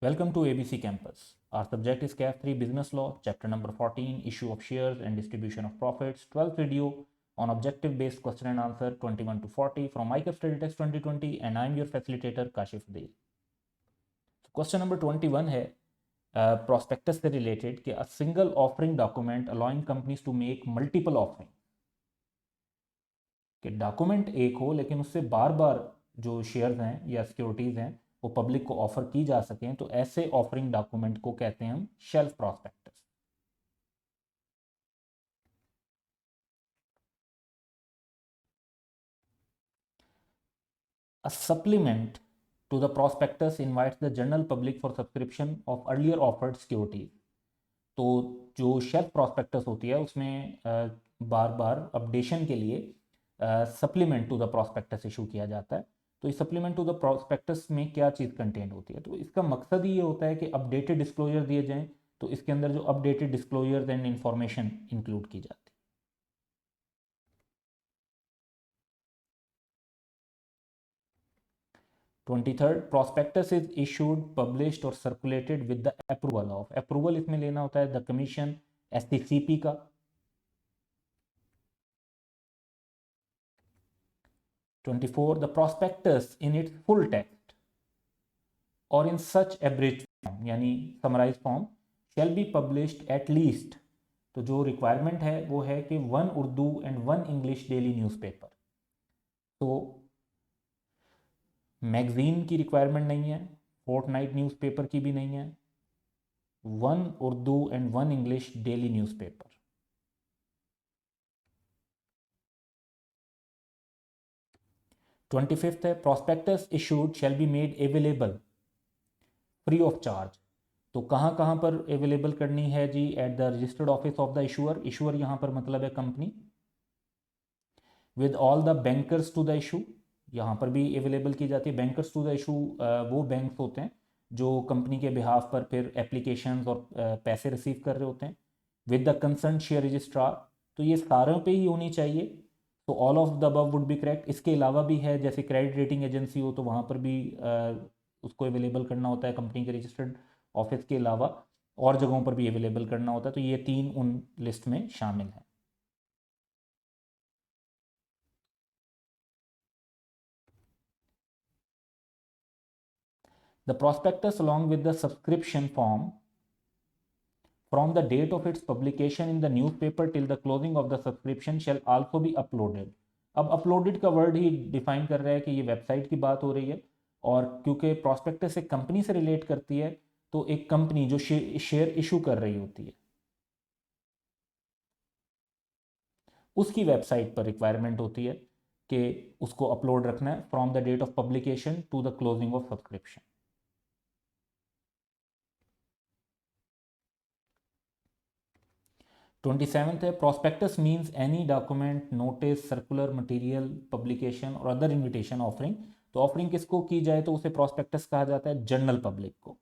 Welcome to ABC Campus. Our subject is CAF 3 Business Law, Chapter number 14, Issue of Shares and Distribution of Profits, 12th video on Objective-Based Question and Answer 21 to 40 from ICAF Study Text 2020, and I am your facilitator Kashif Deel. Question number 21 है prospectus से related कि a single offering document allowing companies to make multiple offering, कि document एक हो लेकिन उससे बार बार जो shares हैं या सिक्योरिटीज़ हैं वो पब्लिक को ऑफर की जा सकें, तो ऐसे ऑफरिंग डॉक्यूमेंट को कहते हैं हम shelf prospectus. A supplement to the prospectus invites the general public for subscription of earlier offered securities. तो जो शेल्फ प्रॉस्पेक्टस होती है उसमें बार बार अपडेशन के लिए supplement to the prospectus issue किया जाता है। तो इस सप्लीमेंट टू द प्रॉस्पेक्टस में क्या चीज़ कंटेंट होती है, तो इसका मकसद ही ये होता है कि अपडेटेड डिस्क्लोजर दिए जाएं, तो इसके अंदर जो updated disclosure and information include की जाती है। Twenty third, prospectus is issued published और circulated with the approval of. Approval इसमें लेना होता है द कमीशन, STCP का। 24, the prospectus in its full text or in such abridged form यानी summarise form shall be published at least, तो जो requirement है वो है कि 1 Urdu and 1 English daily newspaper. तो मैगजीन की रिक्वायरमेंट नहीं है, फोर्टनाइट न्यूज़पेपर की भी नहीं है, 1 Urdu and 1 English daily newspaper. Twenty fifth है, prospectus issued shall be made available free of charge. तो कहाँ कहाँ पर अवेलेबल करनी है जी? At the registered office of the issuer. Issuer यहाँ पर मतलब है company. With all the bankers to the issue, यहाँ पर भी अवेलेबल की जाती है। बैंकर्स टू द इशू वो बैंक्स होते हैं जो कंपनी के बिहाफ पर फिर एप्लीकेशंस और पैसे रिसीव कर रहे होते हैं। With the concern share registrar, तो ये सारों पे ही होनी चाहिए। तो all of the above would be correct. इसके अलावा भी है, जैसे क्रेडिट रेटिंग एजेंसी हो तो वहाँ पर भी उसको अवेलेबल करना होता है कंपनी के रजिस्टर्ड ऑफिस के अलावा, और जगहों पर भी अवेलेबल करना होता है। तो ये 3 उन लिस्ट में शामिल हैं। The prospectus along with the subscription form from the date of its publication in the newspaper till the closing of the subscription shall also be uploaded। अब अपलोडेड का वर्ड ही डिफाइन कर रहा है कि ये वेबसाइट की बात हो रही है, और क्योंकि प्रॉस्पेक्टस एक कंपनी से रिलेट करती है तो एक कंपनी जो शेयर इशू कर रही होती है उसकी वेबसाइट पर रिक्वायरमेंट होती है कि उसको अपलोड रखना है from the date of publication to the closing of subscription. 27th है, prospectus means any document, notice, circular, material, publication और अदर इन्विटेशन ऑफरिंग। तो ऑफरिंग किसको की जाए तो उसे प्रोस्पेक्टस कहा जाता है? जनरल पब्लिक को।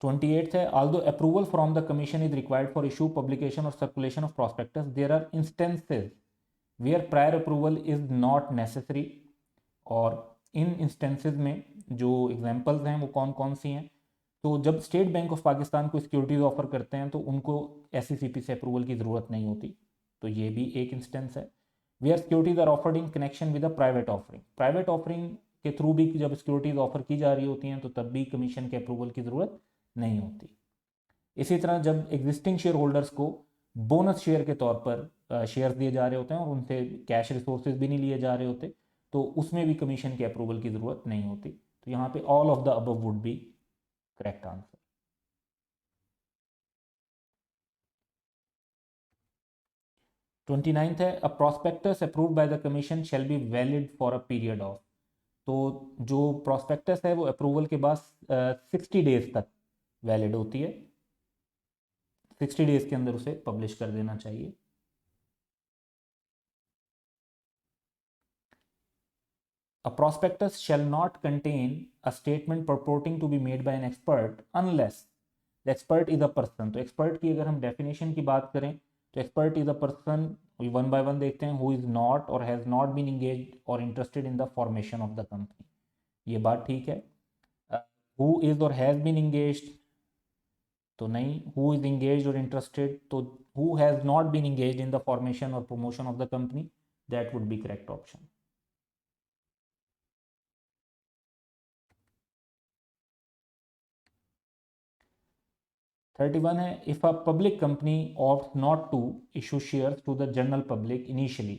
ट्वेंटी-एट्थ है, although approval from the commission is required for issue, publication और circulation of prospectus, there are instances where prior approval is not necessary. और इन इंस्टेंसेस में जो एग्जांपल्स हैं वो कौन कौन सी हैं? तो जब स्टेट बैंक ऑफ पाकिस्तान को सिक्योरिटीज ऑफर करते हैं तो उनको SCCP से अप्रूवल की ज़रूरत नहीं होती, तो ये भी एक इंस्टेंस है। Where securities are offered in connection with a private offering, private offering के थ्रू भी जब सिक्योरिटीज ऑफर की जा रही होती हैं तो तब भी कमीशन के अप्रूवल की ज़रूरत नहीं होती। इसी तरह जब एग्जिस्टिंग शेयर होल्डर्स को बोनस शेयर के तौर पर शेयर दिए जा रहे होते हैं और उनसे कैश रिसोर्सेज भी नहीं लिए जा रहे होते, तो उसमें भी कमीशन के अप्रूवल की ज़रूरत नहीं होती। तो यहाँ पे all of the above would be correct answer. 29th है, a prospectus approved by the commission shall be valid for a period of. तो जो प्रॉस्पेक्टस है वो अप्रूवल के बाद 60 डेज तक वैलिड होती है, 60 डेज के अंदर उसे पब्लिश कर देना चाहिए। A prospectus shall not contain a statement purporting to be made by an expert unless the expert is a person। तो expert की अगर हम definition की बात करें तो expert is a person one by one देखते हैं. हु इज़ नॉट और हैज़ नॉट बीन इंगेज और interested in the formation of the company, ये बात ठीक है. हु इज़ और हैज़ बीन इंगेज तो नहीं. हु इज़ इंगेज और इंटरेस्टेड, तो who has not been engage in the formation और promotion of the company, that would be correct option. 31 है, if a public company opt not to issue shares to the general public initially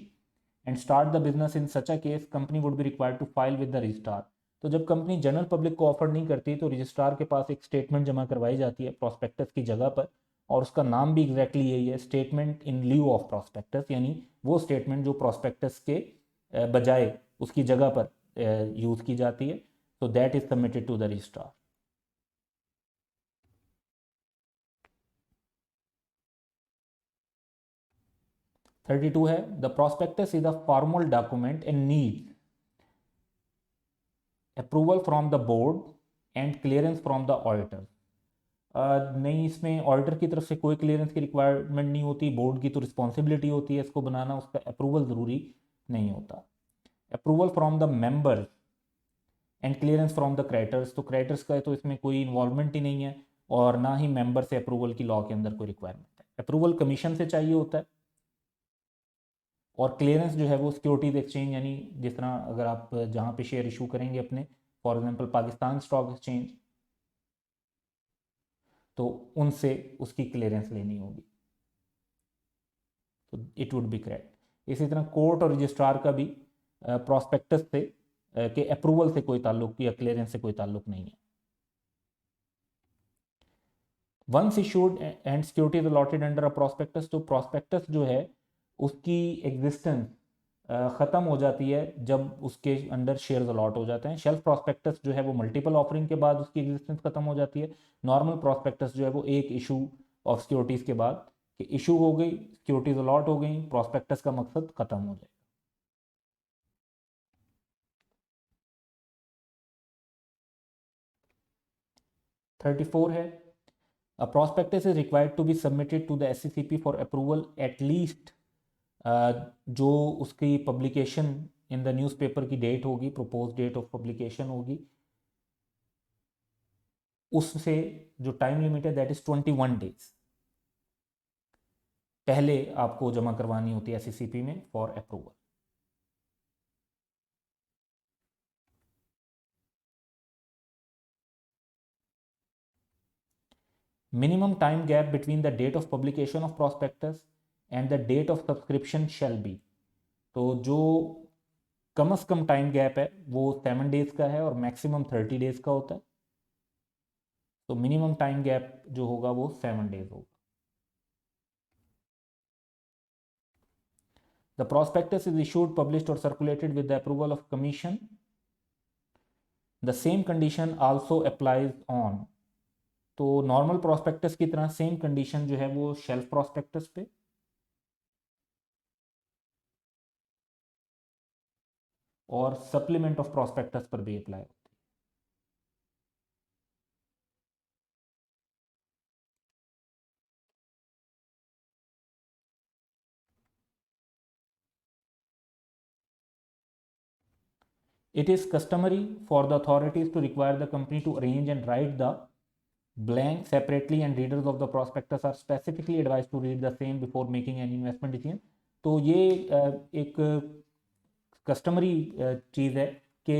and start the business, in such a case company would be required to file with the registrar. तो जब company general public को offer नहीं करती तो registrar के पास एक statement जमा करवाई जाती है प्रॉस्पेक्टस की जगह पर, और उसका नाम भी एग्जैक्टली यही है, statement in lieu of prospectus, यानी वो स्टेटमेंट जो प्रॉस्पेक्टस के बजाय उसकी जगह पर यूज़ की जाती है. तो that is submitted to the registrar. 32 है, the prospectus is a formal document and need approval from the board and clearance from the auditor. नहीं, इसमें ऑडिटर की तरफ से कोई क्लियरेंस की रिक्वायरमेंट नहीं होती, बोर्ड की तो रिस्पॉन्सिबिलिटी होती है इसको बनाना, उसका अप्रूवल ज़रूरी नहीं होता. Approval from the member and clearance from the creditors, तो क्रेडिटर्स का तो इसमें कोई इन्वॉल्वमेंट ही नहीं है, और ना ही मेंबर से अप्रूवल की लॉ के अंदर कोई रिक्वायरमेंट है. अप्रूवल कमीशन से चाहिए होता है. और क्लियरेंस जो है वो सिक्योरिटीज एक्सचेंज, यानी जिस तरह अगर आप जहाँ पे शेयर इशू करेंगे अपने, for example Pakistan stock exchange, तो उनसे उसकी क्लियरेंस लेनी होगी, तो इट वुड बी करेक्ट. इसी तरह कोर्ट और रजिस्ट्रार का भी प्रॉस्पेक्टस से के अप्रूवल से कोई ताल्लुक या क्लियरेंस से कोई ताल्लुक नहीं है. Once issued and securities allotted under a prospectus, तो प्रॉस्पेक्टस जो है उसकी एग्जिस्टेंस ख़त्म हो जाती है जब उसके अंडर शेयर्स अलॉट हो जाते हैं. शेल्फ प्रॉस्पेक्टस जो है वो मल्टीपल ऑफरिंग के बाद उसकी एग्जिस्टेंस खत्म हो जाती है. नॉर्मल प्रॉस्पेक्टस जो है वो एक इशू ऑफ सिक्योरिटीज़ के बाद, कि इशू हो गई, सिक्योरिटीज अलॉट हो गई, प्रॉस्पेक्टस का मकसद खत्म हो जाएगा. 34 है, a prospectus is required to be submitted to the SCCP for approval at least जो उसकी पब्लिकेशन इन द न्यूज़पेपर की डेट होगी, प्रपोज डेट ऑफ पब्लिकेशन होगी, उससे जो टाइम लिमिट है दैट इज 21 डेज पहले आपको जमा करवानी होती है एससीसीपी में for approval. Minimum time gap between the date of publication of prospectus and the date of subscription shall be, तो जो कम से कम टाइम गैप है वो 7 डेज का है और मैक्सिमम 30 डेज का होता है. तो मिनिमम टाइम गैप जो होगा वो 7 डेज होगा. The prospectus is issued, published or circulated with the approval of commission. The same condition also applies on, तो नॉर्मल प्रोस्पेक्टस की तरह सेम कंडीशन जो है वो शेल्फ प्रोस्पेक्टस पे और सप्लीमेंट ऑफ प्रोस्पेक्टस पर भी अप्लाई होती है. It is customary for the authorities to require the company to arrange and write the blank separately, and readers of the prospectus are specifically advised to read the same before making an investment decision. तो ये एक customary चीज़ है कि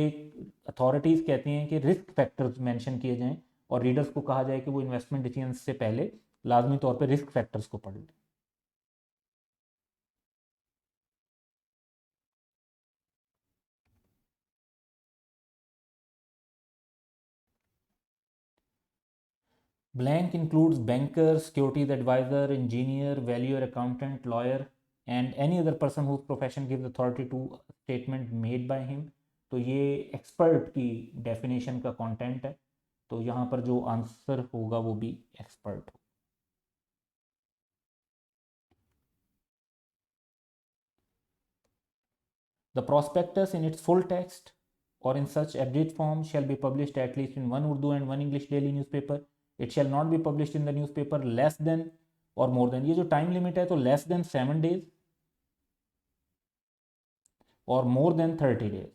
authorities कहती हैं कि risk factors mention किए जाएं और रीडर्स को कहा जाए कि वो इन्वेस्टमेंट डिसीजन से पहले लाजमी तौर पे रिस्क फैक्टर्स को पढ़ लें. Blank includes banker, securities advisor, engineer, valuer, accountant, lawyer, and any other person whose profession gives authority to a statement made by him. तो ये एक्सपर्ट की डेफिनेशन का कंटेंट है, तो यहाँ पर जो आंसर होगा वो भी expert. The prospectus in its full text or in such abridged form shall be published at least in one Urdu and one English daily newspaper. It shall not be published in the newspaper less than or more than, ये जो time limit है तो less than 7 days or more than 30 days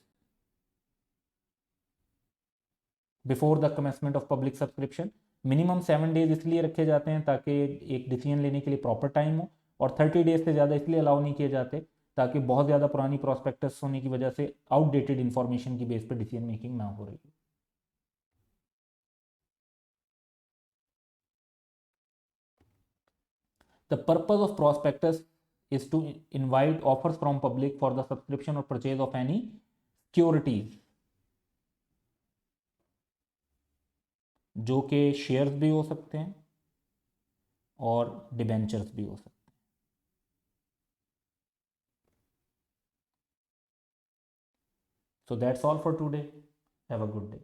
before the commencement of public subscription. Minimum 7 days इसलिए रखे जाते हैं ताकि एक डिसीजन लेने के लिए प्रॉपर टाइम हो, और 30 डेज से ज़्यादा इसलिए अलाउ नहीं किए जाते ताकि बहुत ज़्यादा पुरानी प्रॉस्पेक्टस होने की वजह से आउटडेटेड इन्फॉर्मेशन की बेस पर डिसीजन मेकिंग ना हो रही है. The purpose of prospectus is to invite offers from public for the subscription or purchase of any securities, जो कि शेयर्स भी हो सकते हैं और डिबेंचर्स भी हो सकते हैं. So that's all for today. Have a good day.